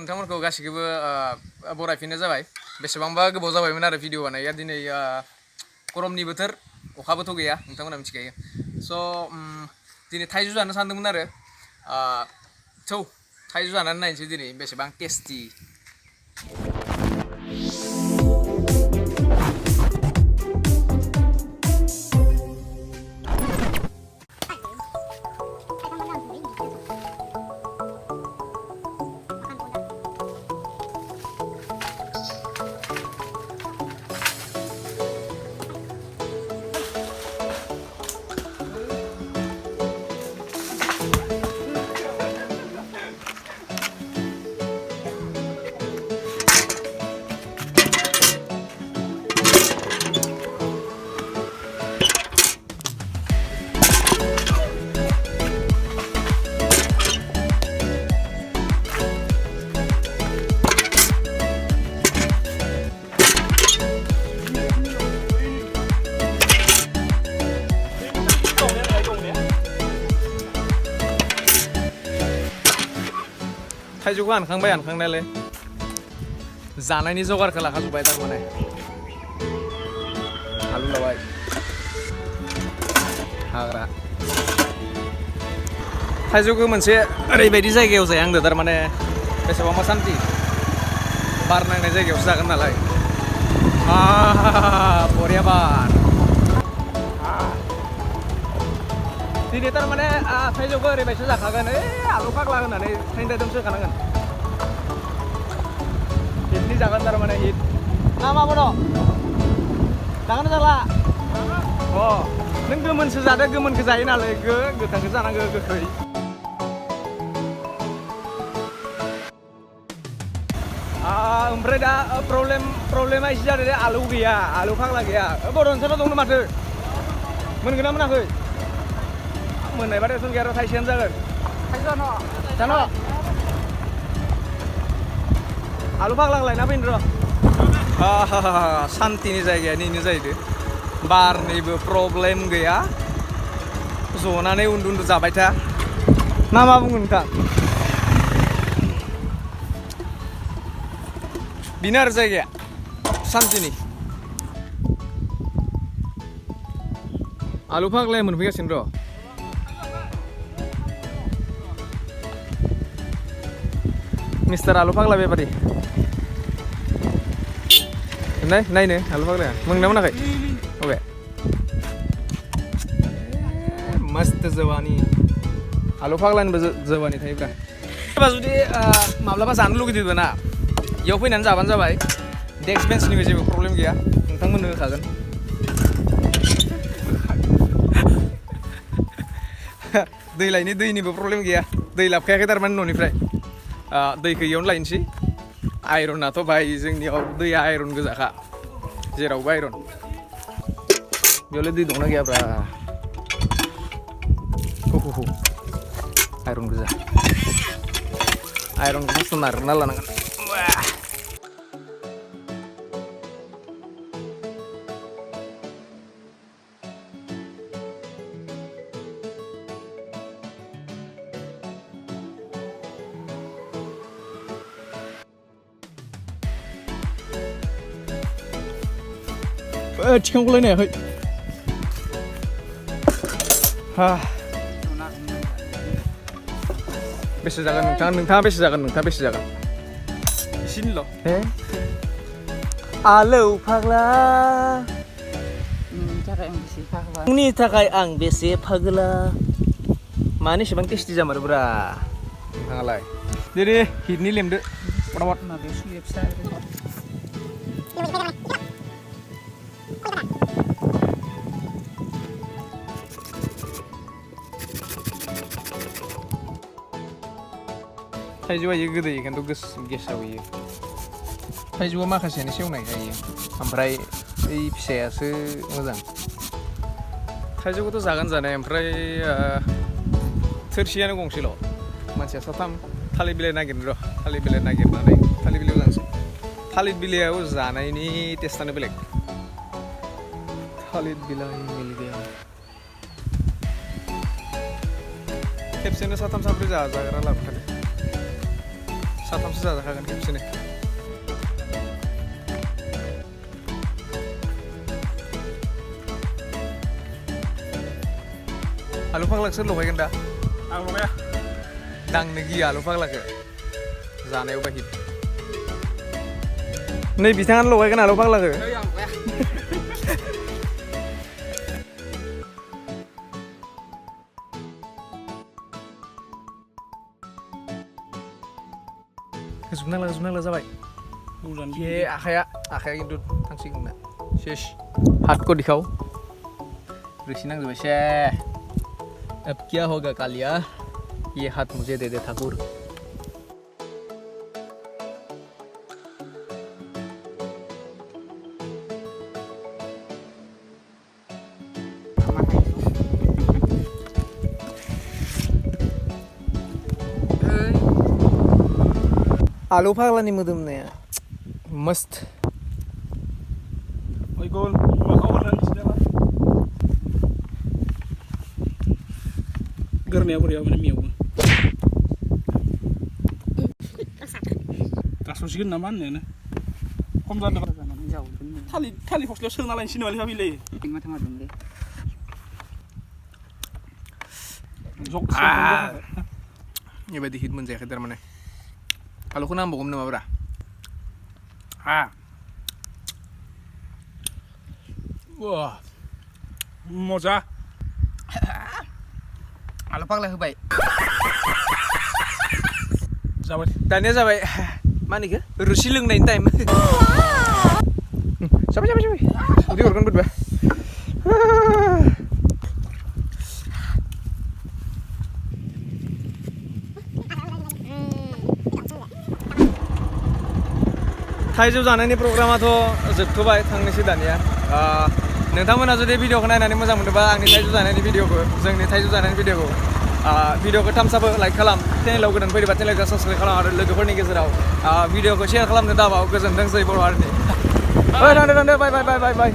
नोंथांमोनखौ गासिखौबो बरायफिननाय जाबाय बेसेबांबा गोबाव जाबायमोन आरो भिडिअ बानाया दिनै गरमनि बोथोर अखाबोथ' गैया नोंथांमोना मिथिखायो स' दिनै थाइजौ जानो सानदोंमोन आरो थौ थाइजौ जानानै नायनोसै दिनै बेसेबां टेस्टि थाइजौखौ हानखांनायालाय जानायनि जगारखौ लाखाजोब्बाय थारमाने आलु लाबाय हाग्रा थाइजौखौ मोनसे ओरैबायदि जायगायाव जाया आंदो थारमाने बेसेबांबा सान्थि बार नांनाय जायगायावसो जागोन नालाय बरिया बार दिनै थारमाने थाइजौखौ ओरैबायसो जाखागोन आलु फाग्ला होनानै थाइजौमसो होखानांगोन हिटनि जागोन थारमाने हिट ना माबो दं जागोन जाला नों गोमोनसो जादो गोमोनखौ जायो नालाय गोथांखौ जानांगौ गोखै ओमफ्राय दा प्रब्लेमा एसे जादों दे आलु गैया आलु फाग्ला गैया बर'निसानाव दंनो माथो मोनगोन ना मोनाखै मोननायबा टेनसन गैया र' थाइसेयानो जागोन जानो आलु फाग्ला लायना फैनो र' सान्तिनि जायगाया निनो जाहैदो बारनिबो प्रब्लेम गैया जनानै उन्दु जाबाय था ना मा बुङो नोंथां बेनो आरो जायगाया सान्तिनि आलु फाग्लाया मोनफैगासिनो र' मिस्टार आलु फाग्ला बेबादि नायनो आलु फाग्लाया मोनगोना मोनाखै अबे मस्त जवानी आलु फाग्लानिबो जवानी थायोब्रा सोरबा जुदि माब्लाबा जानो लुगैदोंबा ना इयाव फैनानै जाबानो जाबाय डेस्क बेन्चनिबो जेबो प्रब्लेम गैया नोंथांमोननो होखागोन दै लायनो दैनिबो प्रब्लेम गैया दै लाबखायाखै थारमाने न'निफ्राय दैखौ इयावनो लायनोसै आइरनाथ' भाइ जोंनियाव दैया आइरन गोजाखा जेरावबो आइरन बेयावलाय दै दंना गैयाब्रा आइरन गोजा आइरनखौ फार्स्टआव नागिरना लानांगोन थिखांगौलायनो हायाखै बेसे जागोन नोंथाङा बेसे जागोन एसेनिल' आलौ फाग्ला नोंनि थाखाय आं बेसे फाग्ला मानो एसेबां टेस्टि जामारोब्रा नोंथाङालाय दे हिटनि लेमदो फटाफट माबायाव सुयो फिसा थाइजौआ इयो गोदै खिन्थु गेसाव इयो थाइजौआ माखासेयानो सेवनाय जायो ओमफ्राय बै फिसायासो मोजां थाइजौखौथ' जागोन जानाय ओमफ्राय थोरसियानो गंसेल' मानसिया साथाम थालिर बिलाइ नागिरनो र' थालिर बिलाइ नागिरनानै थालिर बिलाइयाव जानोसै थालिर बिलाइयाव जानायनि टेस्टआनो बेलेग थालिर बिलाइ मिल गया खेबसेनो साथाम साब्रै जाग्रा लाबोखादो साथामसो जाजाखागोन खेबसेनो आलु फाग्लाखौ सोर लगायगोन दा आं लगाया दांनो गिया आलु फाग्लाखौ जानायाव बाहिर नै बिथाङानो लगायगोन आलु फाग्लाखौ आं लगाया जुबनांला जाबाय ये आखाया खिन्थु थांसिगोन ना शेष हाथ को दिखाओ रोसि नांजोबबाय शे अब क्या होगा कालिया ये हाथ मुझे दे दे ठाकुर आलु फाग्लानि मोदोमनाया मस्त गल माखौ हरनानै सिनाबा गोरनाया बोरैबा माने मेवो गास'सिगोन नामा होननायानो खम जादों थालिर फस्लायाव सोना लायनोसै नामा लेखा बिलाइ बेबायदि हिट मोनजायाखै थारमाने आलुखौ नांबावगौमोन नामाब्रा मजा आलु फाग्ला होबाय जाबाय दानिया जाबाय मा होनो बेखौ रोसि लोंनायनि टाइम जाबाय उदै हरगोन बोरैबा थाइजौ जानायनि प्रग्रामाथ' जोबथ'बाय थांनोसै दानिया नोंथांमोना जुदि भिडिअखौ नायनानै मोजां मोनोबा आंनि थाइजौ जानायनि भिडिअखौ जोंनि थाइजौ जानायनि भिडिअखौ थामसाबो लाइक खालाम चेनेलाव गोदान फैयोबा चेनेलखौ साबस्क्राइब खालाम आरो लोगोफोरनि गेजेराव भिडिअखौ शेयार खालामनो दाबाव गोजोनथोंसै बर' हारिनि थांदो बाय